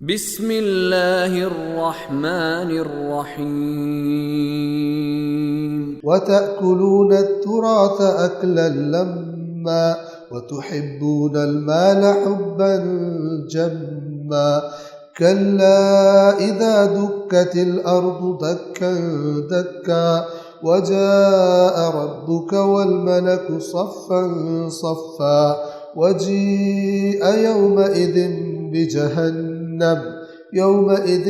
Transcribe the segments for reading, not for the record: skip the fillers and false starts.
بسم اللہ الرحمن الرحیم وَتَأْكُلُونَ التُّرَاثَ أَكْلًا لَمًّا وَتُحِبُّونَ الْمَالَ حُبًّا جَمًّا كَلَّا إِذَا دُكَّتِ الْأَرْضُ دَكًّا دَكًّا وَجَاءَ رَبُّكَ وَالْمَلَكُ صَفًّا صَفًّا وَجِيءَ يَوْمَئِذٍ بِجَهَنَّمَ يَوْمَئِذٍ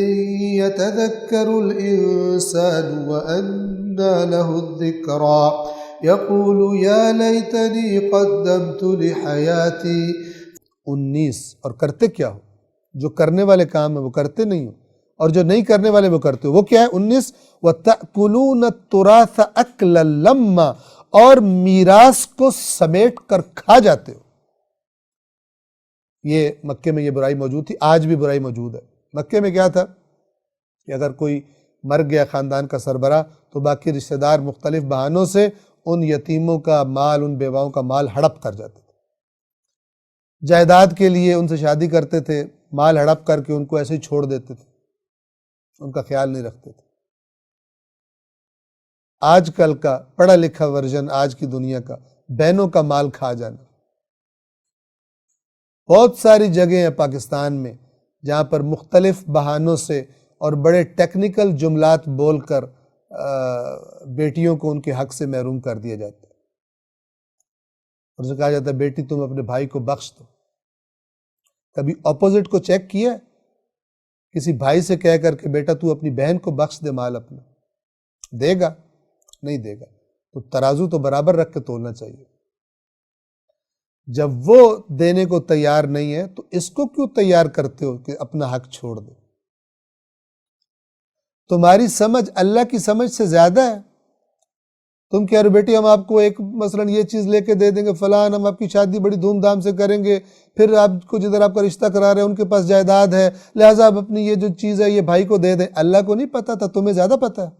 يَتَذَكَّرُ الْإِنسَانُ وَأَنَّى لَهُ الذِّكْرَى يَقُولُ يَا لَيْتَنِي قَدَّمْتُ لِحَيَاتِي 19 اور کرتے کیا ہو؟ جو کرنے والے کام ہیں وہ کرتے نہیں ہو، اور جو نہیں کرنے والے وہ کرتے ہو۔ وہ کیا ہے 19 وَتَأْكُلُونَ التُّرَاثَ أَكْلًا لَمًّا، اور میراث کو سمیٹ کر کھا جاتے ہو۔ یہ مکے میں یہ برائی موجود تھی، آج بھی برائی موجود ہے۔ مکے میں کیا تھا کہ اگر کوئی مر گیا خاندان کا سربراہ تو باقی رشتہ دار مختلف بہانوں سے ان یتیموں کا مال، ان بیواؤں کا مال ہڑپ کر جاتے تھے، جائیداد کے لیے ان سے شادی کرتے تھے، مال ہڑپ کر کے ان کو ایسے ہی چھوڑ دیتے تھے، ان کا خیال نہیں رکھتے تھے۔ آج کل کا پڑھا لکھا ورژن آج کی دنیا کا بہنوں کا مال کھا جانا۔ بہت ساری جگہیں ہیں پاکستان میں جہاں پر مختلف بہانوں سے اور بڑے ٹیکنیکل جملات بول کر بیٹیوں کو ان کے حق سے محروم کر دیا جاتا ہے، اور اسے کہا جاتا ہے بیٹی تم اپنے بھائی کو بخش دو۔ کبھی اپوزٹ کو چیک کیا ہے؟ کسی بھائی سے کہہ کر کہ بیٹا تو اپنی بہن کو بخش دے مال اپنا، دے گا؟ نہیں دے گا۔ تو ترازو تو برابر رکھ کے تولنا چاہیے۔ جب وہ دینے کو تیار نہیں ہے تو اس کو کیوں تیار کرتے ہو کہ اپنا حق چھوڑ دے؟ تمہاری سمجھ اللہ کی سمجھ سے زیادہ ہے۔ تم کہہ رہے بیٹی ہم آپ کو ایک مثلا یہ چیز لے کے دے دیں گے، فلان ہم آپ کی شادی بڑی دھوم دھام سے کریں گے، پھر آپ کو جدھر آپ کا رشتہ کرا رہے ہیں ان کے پاس جائیداد ہے، لہٰذا آپ اپنی یہ جو چیز ہے یہ بھائی کو دے دیں۔ اللہ کو نہیں پتا تھا، تمہیں زیادہ پتا ہے۔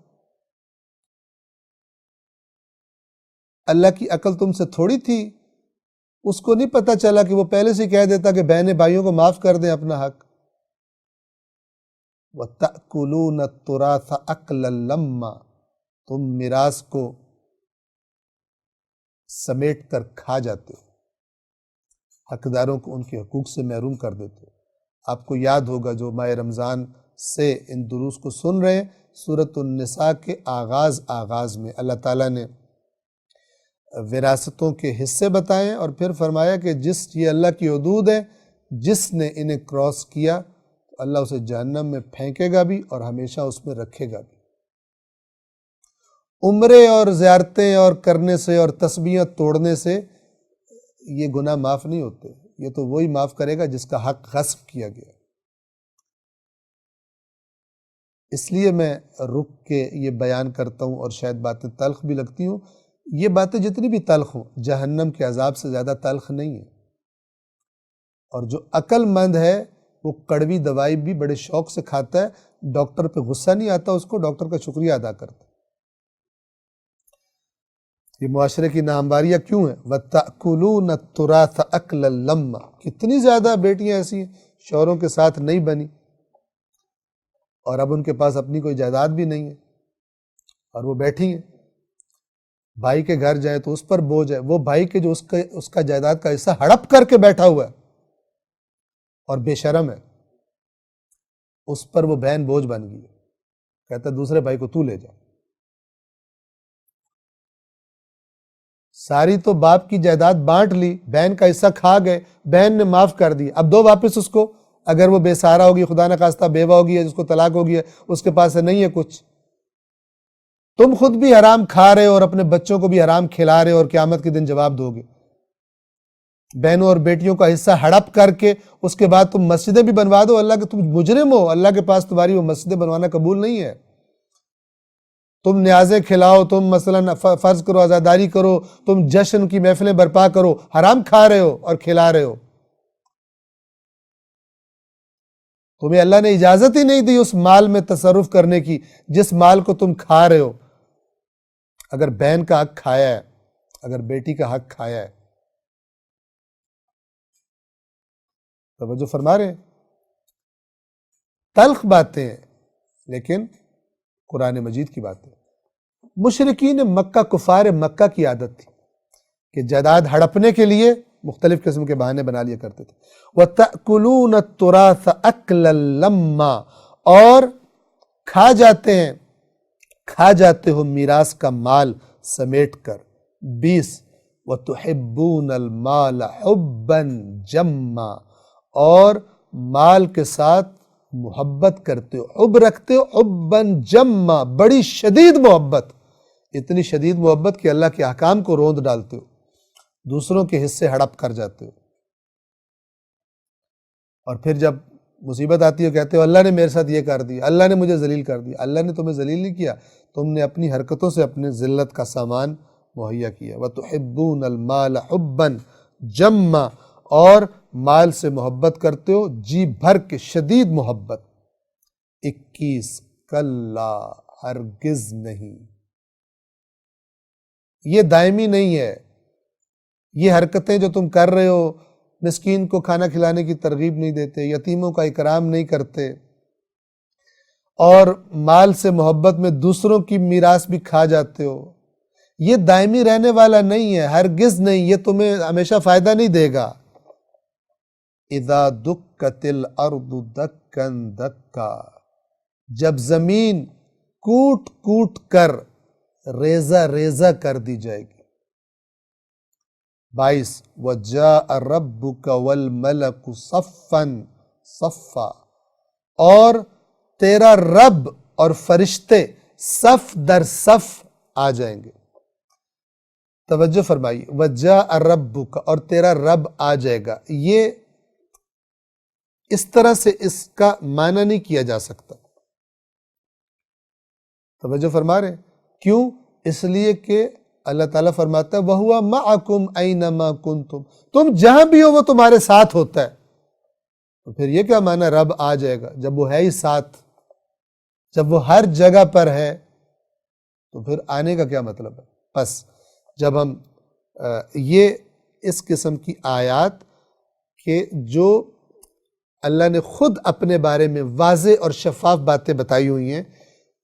اللہ کی عقل تم سے تھوڑی تھی، اس کو نہیں پتا چلا کہ وہ پہلے سے کہہ دیتا کہ بہنیں بھائیوں کو معاف کر دیں اپنا حق۔ وَتَأْكُلُونَ التُّرَاثَ أَكْلًا لَمًّا، تم میراث کو سمیٹ کر کھا جاتے ہو، حقداروں کو ان کے حقوق سے محروم کر دیتے ہو۔ آپ کو یاد ہوگا جو ماہ رمضان سے ان دروس کو سن رہے ہیں، سورۃ النساء کے آغاز میں اللہ تعالیٰ نے وراثتوں کے حصے بتائے اور پھر فرمایا کہ یہ اللہ کی حدود ہے، جس نے انہیں کراس کیا اللہ اسے جہنم میں پھینکے گا بھی اور ہمیشہ اس میں رکھے گا بھی۔ عمرے اور زیارتیں اور کرنے سے اور تسبیحاں توڑنے سے یہ گناہ معاف نہیں ہوتے، یہ تو وہی معاف کرے گا جس کا حق غصب کیا گیا۔ اس لیے میں رک کے یہ بیان کرتا ہوں، اور شاید باتیں تلخ بھی لگتی ہوں، یہ باتیں جتنی بھی تلخ ہوں جہنم کے عذاب سے زیادہ تلخ نہیں ہیں۔ اور جو عقل مند ہے وہ کڑوی دوائی بھی بڑے شوق سے کھاتا ہے، ڈاکٹر پہ غصہ نہیں آتا اس کو، ڈاکٹر کا شکریہ ادا کرتا ہے۔ یہ معاشرے کی ناہمواریاں کیوں ہیں؟ وَتَأْكُلُونَ التُّرَاثَ أَكْلًا لَمًّا، کتنی زیادہ بیٹیاں ایسی ہیں شوہروں کے ساتھ نہیں بنی اور اب ان کے پاس اپنی کوئی جائیداد بھی نہیں ہے اور وہ بیٹھی ہیں، بھائی کے گھر جائیں تو اس پر بوجھ ہے، وہ بھائی کے جو اس کا جائیداد کا حصہ ہڑپ کر کے بیٹھا ہوا ہے اور بے شرم ہے، اس پر وہ بہن بوجھ بن گئی ہے، کہتا ہے دوسرے بھائی کو تو لے جا۔ ساری تو باپ کی جائیداد بانٹ لی، بہن کا حصہ کھا گئے، بہن نے معاف کر دی، اب دو واپس اس کو، اگر وہ بے سہارا ہوگی، خدا نخواستہ بیوہ ہوگی ہے جس کو طلاق ہوگی ہے، اس کے پاس نہیں ہے کچھ، تم خود بھی حرام کھا رہے ہو اور اپنے بچوں کو بھی حرام کھلا رہے ہو اور قیامت کے دن جواب دو گے۔ بہنوں اور بیٹیوں کا حصہ ہڑپ کر کے اس کے بعد تم مسجدیں بھی بنوا دو، اللہ کے تم مجرم ہو، اللہ کے پاس تمہاری وہ مسجدیں بنوانا قبول نہیں ہے۔ تم نیازیں کھلاؤ، تم مثلا فرض کرو عزاداری کرو، تم جشن کی محفلیں برپا کرو، حرام کھا رہے ہو اور کھلا رہے ہو۔ تمہیں اللہ نے اجازت ہی نہیں دی اس مال میں تصرف کرنے کی جس مال کو تم کھا رہے ہو۔ اگر بہن کا حق کھایا ہے، اگر بیٹی کا حق کھایا ہے، توجہ فرما رہے ہیں، تلخ باتیں ہیں لیکن قرآن مجید کی باتیں. مشرکین مکہ، کفار مکہ کی عادت تھی کہ جائیداد ہڑپنے کے لیے مختلف قسم کے بہانے بنا لیا کرتے تھے. وَتَأْكُلُونَ التُّرَاثَ أَكْلًا لَمًّا، اور کھا جاتے ہو میراث کا مال سمیٹ کر. 20 وَتُحِبُّونَ الْمَالَ حُبًّا جَمًّا، اور مال کے ساتھ محبت کرتے ہو، حب رکھتے ہو، حبًا جمّا، بڑی شدید محبت، اتنی شدید محبت کہ اللہ کے احکام کو روند ڈالتے ہو، دوسروں کے حصے ہڑپ کر جاتے ہو. اور پھر جب مصیبت آتی ہے کہتے ہو اللہ نے میرے ساتھ یہ کر دیا، اللہ نے مجھے ذلیل کر دیا. اللہ نے تمہیں ذلیل نہیں کیا، تم نے اپنی حرکتوں سے اپنے ذلت کا سامان مہیا کیا. وَتُحِبُّونَ الْمَالَ حُبًّا جَمًّا، اور مال سے محبت کرتے ہو جی بھر کے، شدید محبت. 21 کلا، ہرگز نہیں، یہ دائمی نہیں ہے. یہ حرکتیں جو تم کر رہے ہو، مسکین کو کھانا کھلانے کی ترغیب نہیں دیتے، یتیموں کا اکرام نہیں کرتے، اور مال سے محبت میں دوسروں کی میراث بھی کھا جاتے ہو، یہ دائمی رہنے والا نہیں ہے، ہرگز نہیں، یہ تمہیں ہمیشہ فائدہ نہیں دے گا. اذا دکت الارض دکا دکا، جب زمین کوٹ کوٹ کر ریزہ ریزہ کر دی جائے گی. 22 وَجَاءَ رَبُّكَ وَالْمَلَكُ صَفًّا صَفًّا، اور تیرا رب اور فرشتے صف در صف آ جائیں گے. توجہ فرمائیے، وَجَاءَ رَبُّكَ، اور تیرا رب آ جائے گا. یہ اس طرح سے اس کا معنی نہیں کیا جا سکتا. توجہ فرما رہے ہیں کیوں؟ اس لیے کہ اللہ تعالیٰ فرماتا ہے وَهُوَ مَعَكُمْ أَيْنَمَا كُنْتُمْ، تم جہاں بھی ہو وہ تمہارے ساتھ ہوتا ہے. تو پھر یہ کیا معنی رب آ جائے گا؟ جب وہ ہے ہی ساتھ، جب وہ ہر جگہ پر ہے تو پھر آنے کا کیا مطلب ہے؟ بس جب ہم یہ اس قسم کی آیات کہ جو اللہ نے خود اپنے بارے میں واضح اور شفاف باتیں بتائی ہوئی ہیں،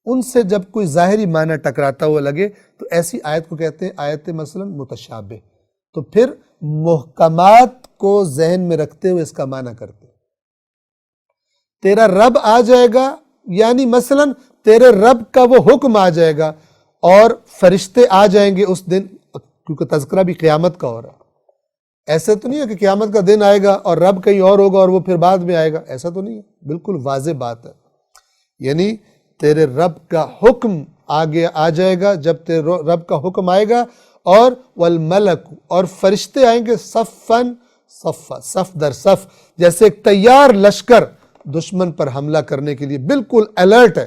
ان سے جب کوئی ظاہری معنی ٹکراتا ہوا لگے تو ایسی آیت کو کہتے ہیں آیت مثلا متشابہ. تو پھر محکمات کو ذہن میں رکھتے ہوئے اس کا معنی کرتے ہیں. تیرا رب آ جائے گا، یعنی مثلا تیرے رب کا وہ حکم آ جائے گا اور فرشتے آ جائیں گے اس دن، کیونکہ تذکرہ بھی قیامت کا ہو رہا ہے. ایسا تو نہیں ہے کہ قیامت کا دن آئے گا اور رب کہیں اور ہوگا اور وہ پھر بعد میں آئے گا، ایسا تو نہیں ہے، بالکل واضح بات ہے. یعنی تیرے رب کا حکم آگے آ جائے گا. جب تیرے رب کا حکم آئے گا اور والملک، اور فرشتے آئیں گے صفاً صفا، صف در صف، جیسے ایک تیار لشکر دشمن پر حملہ کرنے کے لیے بالکل الرٹ ہے،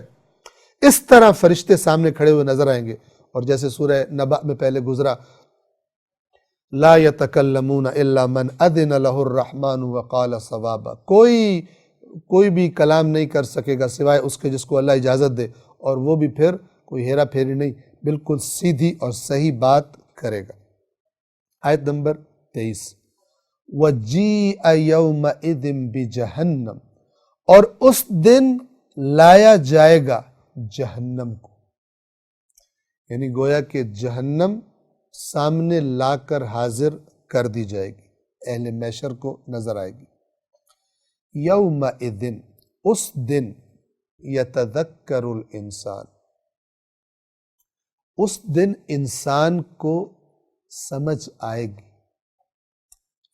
اس طرح فرشتے سامنے کھڑے ہوئے نظر آئیں گے. اور جیسے سورہ نبأ میں پہلے گزرا لا يتکلمون الا من اذن له الرحمن وقال صوابا، کوئی بھی کلام نہیں کر سکے گا سوائے اس کے جس کو اللہ اجازت دے، اور وہ بھی پھر کوئی ہیرا پھیری نہیں، بالکل سیدھی اور صحیح بات کرے گا. آیت نمبر 23 وَجِيءَ يَوْمَئِذٍ بِجَهَنَّمْ، اور اس دن لایا جائے گا جہنم کو، یعنی گویا کہ جہنم سامنے لا کر حاضر کر دی جائے گی، اہل محشر کو نظر آئے گی. یومئذ، اس دن، یتذکر الانسان، اس دن انسان کو سمجھ آئے گی.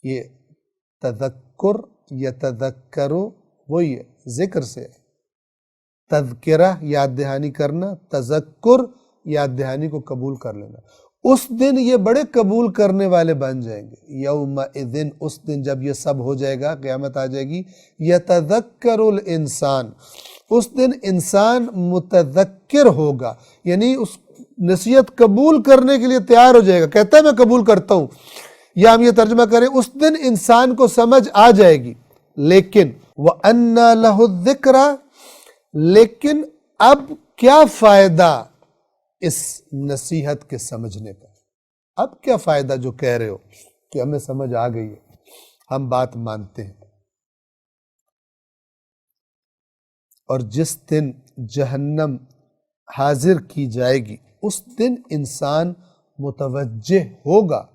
یہ تذکر یتذکرو وہی ہے، ذکر سے ہے. تذکرہ یاد دہانی کرنا، تذکر یاد دہانی کو قبول کر لینا. اس دن یہ بڑے قبول کرنے والے بن جائیں گے. یومئذ، اس دن جب یہ سب ہو جائے گا، قیامت آ جائے گی، یتذکر الانسان، اس دن انسان متذکر ہوگا، یعنی اس نصیحت قبول کرنے کے لیے تیار ہو جائے گا، کہتا ہے میں قبول کرتا ہوں. یا ہم یہ ترجمہ کریں اس دن انسان کو سمجھ آ جائے گی. لیکن وَأَنَّا لَهُ الذِّكْرَى، لیکن اب کیا فائدہ اس نصیحت کے سمجھنے کا؟ اب کیا فائدہ جو کہہ رہے ہو کہ ہمیں سمجھ آ گئی ہے، ہم بات مانتے ہیں. اور جس دن جہنم حاضر کی جائے گی اس دن انسان متوجہ ہوگا،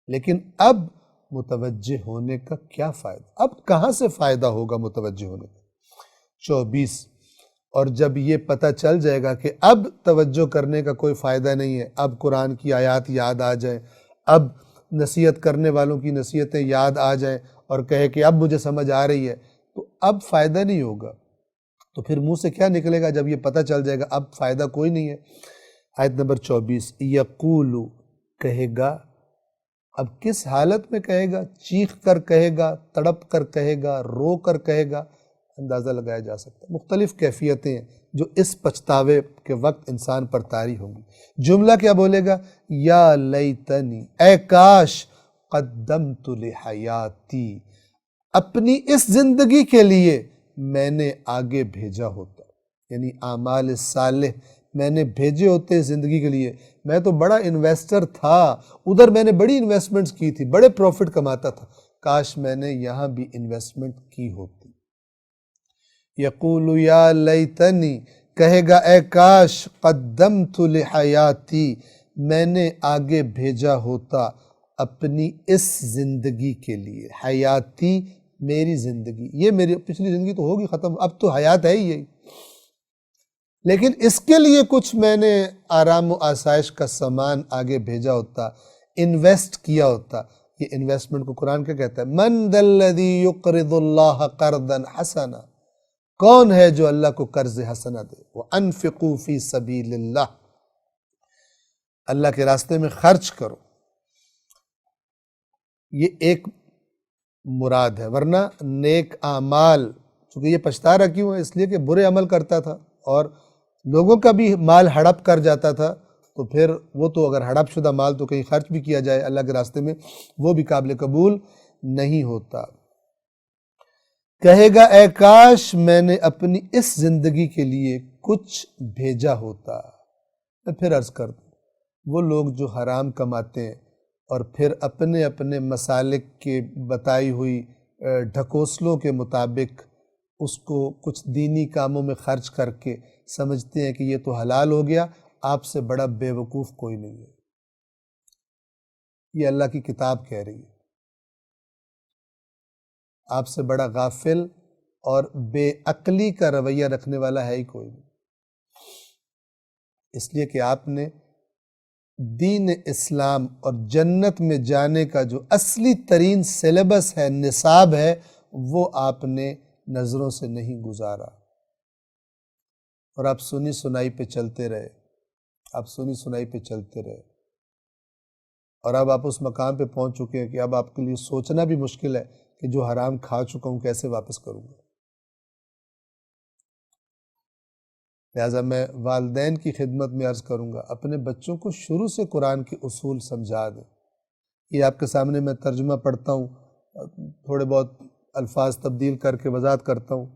لیکن اب متوجہ ہونے کا کیا فائدہ؟ اب کہاں سے فائدہ ہوگا متوجہ ہونے کا؟ 24، اور جب یہ پتہ چل جائے گا کہ اب توجہ کرنے کا کوئی فائدہ نہیں ہے، اب قرآن کی آیات یاد آ جائیں، اب نصیحت کرنے والوں کی نصیحتیں یاد آ جائیں اور کہے کہ اب مجھے سمجھ آ رہی ہے، تو اب فائدہ نہیں ہوگا۔ تو پھر منہ سے کیا نکلے گا جب یہ پتہ چل جائے گا اب فائدہ کوئی نہیں ہے؟ آیت نمبر 24، یقولو کہے گا، اب کس حالت میں کہے گا؟ چیخ کر کہے گا، تڑپ کر کہے گا، رو کر کہے گا، اندازہ لگایا جا سکتا ہے۔ مختلف کیفیتیں ہیں جو اس پچھتاوے کے وقت انسان پر طاری ہوں گی۔ جملہ کیا بولے گا؟ یا لیتنی، اے کاش، قدمت لحیاتی، اپنی اس زندگی کے لیے میں نے آگے بھیجا ہوتا، یعنی اعمال صالح میں نے بھیجے ہوتے زندگی کے لیے۔ میں تو بڑا انویسٹر تھا، ادھر میں نے بڑی انویسٹمنٹس کی تھی، بڑے پروفٹ کماتا تھا، کاش میں نے یہاں بھی انویسٹمنٹ کی ہوتی۔ یقول یا لیتنی، کہے گا اے کاش، قدمت لحیاتی، میں نے آگے بھیجا ہوتا اپنی اس زندگی کے لیے۔ حیاتی، میری زندگی، یہ میری پچھلی زندگی تو ہوگی ختم، اب تو حیات ہے ہی یہی، لیکن اس کے لیے کچھ میں نے آرام و آسائش کا سامان آگے بھیجا ہوتا، انویسٹ کیا ہوتا۔ یہ انویسٹمنٹ کو قرآن کیا کہتا ہے؟ من ذا الذی یقرض اللہ قرضا حسنا، کون ہے جو اللہ کو قرض حسنہ دے؟ وَأَنفِقُوا فِي سَبِيلِ اللَّهِ، اللہ کے راستے میں خرچ کرو۔ یہ ایک مراد ہے، ورنہ نیک اعمال، چونکہ یہ پچھتا رہا کیوں ہے؟ اس لیے کہ برے عمل کرتا تھا اور لوگوں کا بھی مال ہڑپ کر جاتا تھا، تو پھر وہ تو اگر ہڑپ شدہ مال تو کہیں خرچ بھی کیا جائے اللہ کے راستے میں، وہ بھی قابل قبول نہیں ہوتا۔ کہے گا اے کاش میں نے اپنی اس زندگی کے لیے کچھ بھیجا ہوتا۔ میں پھر عرض کر دوں، وہ لوگ جو حرام کماتے ہیں اور پھر اپنے اپنے مسالک کے بتائی ہوئی ڈھکوسلوں کے مطابق اس کو کچھ دینی کاموں میں خرچ کر کے سمجھتے ہیں کہ یہ تو حلال ہو گیا، آپ سے بڑا بے وقوف کوئی نہیں ہے۔ یہ اللہ کی کتاب کہہ رہی ہے، آپ سے بڑا غافل اور بے عقلی کا رویہ رکھنے والا ہے ہی کوئی نہیں، اس لیے کہ آپ نے دین اسلام اور جنت میں جانے کا جو اصلی ترین سلیبس ہے، نصاب ہے، وہ آپ نے نظروں سے نہیں گزارا، اور آپ سنی سنائی پہ چلتے رہے، آپ سنی سنائی پہ چلتے رہے، اور اب آپ اس مقام پہ پہنچ چکے ہیں کہ اب آپ کے لیے سوچنا بھی مشکل ہے کہ جو حرام کھا چکا ہوں کیسے واپس کروں گا۔ لہٰذا میں والدین کی خدمت میں عرض کروں گا، اپنے بچوں کو شروع سے قرآن کے اصول سمجھا دیں۔ یہ آپ کے سامنے میں ترجمہ پڑھتا ہوں، تھوڑے بہت الفاظ تبدیل کر کے وضاحت کرتا ہوں،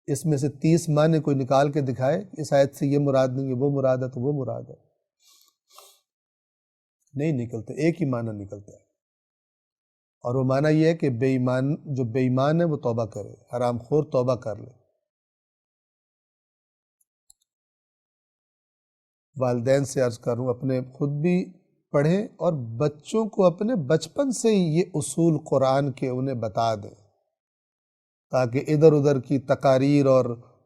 اس میں سے 30 معنی کوئی نکال کے دکھائے، اس آیت سے یہ مراد نہیں ہے، وہ مراد ہے تو وہ مراد ہے، نہیں نکلتے، ایک ہی معنی نکلتا ہے، اور وہ معنی یہ ہے کہ بے ایمان، جو بے ایمان ہے وہ توبہ کرے، حرام خور توبہ کر لے۔ والدین سے عرض کروں، اپنے خود بھی پڑھیں اور بچوں کو اپنے بچپن سے ہی یہ اصول قرآن کے انہیں بتا دیں، تاکہ ادھر ادھر کی تقاریر اور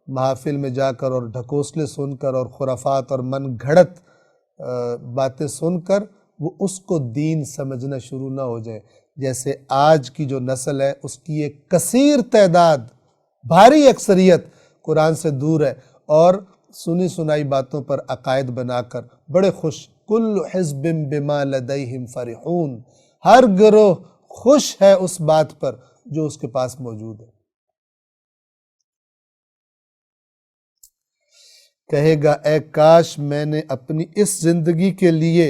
محافل میں جا کر اور ڈھکوسلے سن کر اور خرافات اور من گھڑت باتیں سن کر وہ اس کو دین سمجھنا شروع نہ ہو جائے۔ جیسے آج کی جو نسل ہے اس کی ایک کثیر تعداد، بھاری اکثریت قرآن سے دور ہے اور سنی سنائی باتوں پر عقائد بنا کر بڑے خوش، کل حزب بما لدیہم فرحون، ہر گروہ خوش ہے اس بات پر جو اس کے پاس موجود ہے۔ کہے گا اے کاش میں نے اپنی اس زندگی کے لیے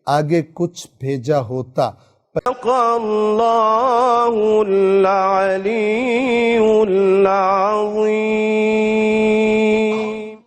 آگے کچھ بھیجا ہوتا۔ صدق اللہ العلی العظیم۔